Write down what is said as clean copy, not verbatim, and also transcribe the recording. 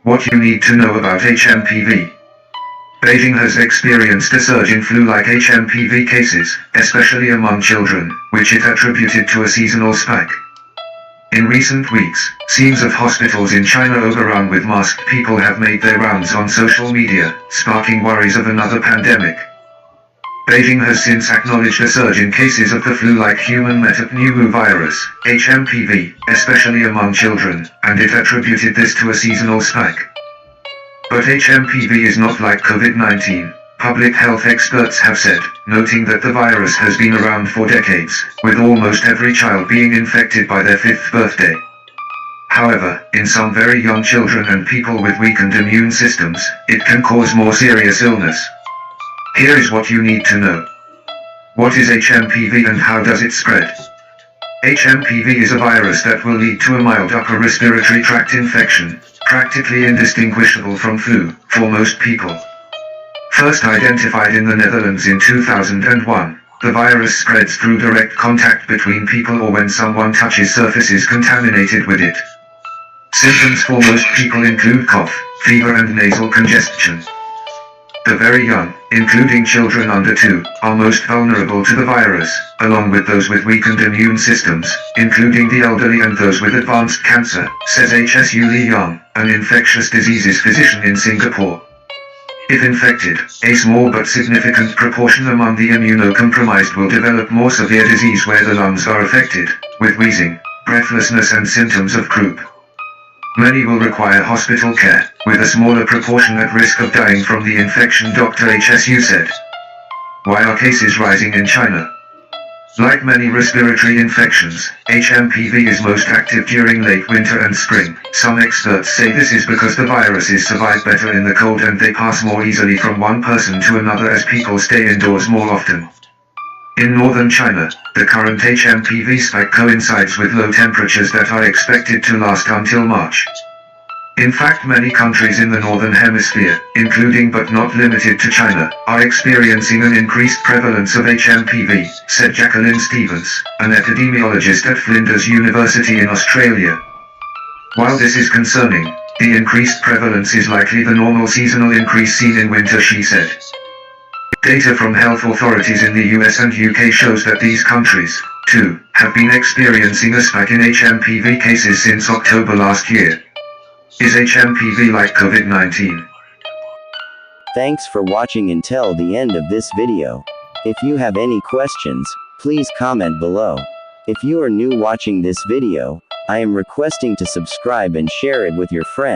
What you need to know about HMPV. Beijing has experienced a surge in flu-like HMPV cases, especially among children, which it attributed to a seasonal spike. In recent weeks, scenes of hospitals in China overrun with masked people have made their rounds on social media, sparking worries of another pandemic. Beijing has since acknowledged a surge in cases of the flu-like human metapneumovirus, HMPV, especially among children, and it attributed this to a seasonal spike. But HMPV is not like COVID-19, public health experts have said, noting that the virus has been around for decades, with almost every child being infected by their 5th birthday. However, in some very young children and people with weakened immune systems, it can cause more serious illness. Here is what you need to know. What is HMPV and how does it spread? HMPV is a virus that will lead to a mild upper respiratory tract infection, practically indistinguishable from flu, for most people. First identified in the Netherlands in 2001, the virus spreads through direct contact between people or when someone touches surfaces contaminated with it. Symptoms for most people include cough, fever and nasal congestion. The very young, including children under 2, are most vulnerable to the virus, along with those with weakened immune systems, including the elderly and those with advanced cancer, says HSU Li Yang, an infectious diseases physician in Singapore. If infected, a small but significant proportion among the immunocompromised will develop more severe disease where the lungs are affected, with wheezing, breathlessness and symptoms of croup. Many will require hospital care, with a smaller proportion at risk of dying from the infection, Dr. HSU said. Why are cases rising in China? Like many respiratory infections, HMPV is most active during late winter and spring. Some experts say this is because the viruses survive better in the cold and they pass more easily from one person to another as people stay indoors more often. In northern China, the current HMPV spike coincides with low temperatures that are expected to last until March. In fact, many countries in the northern hemisphere, including but not limited to China, are experiencing an increased prevalence of HMPV, said Jacqueline Stevens, an epidemiologist at Flinders University in Australia. While this is concerning, the increased prevalence is likely the normal seasonal increase seen in winter, she said. Data from health authorities in the US and UK shows that these countries, too, have been experiencing a spike in HMPV cases since October last year. Is HMPV like COVID-19? Thanks for watching until the end of this video. If you have any questions, please comment below. If you are new watching this video, I am requesting to subscribe and share it with your friends.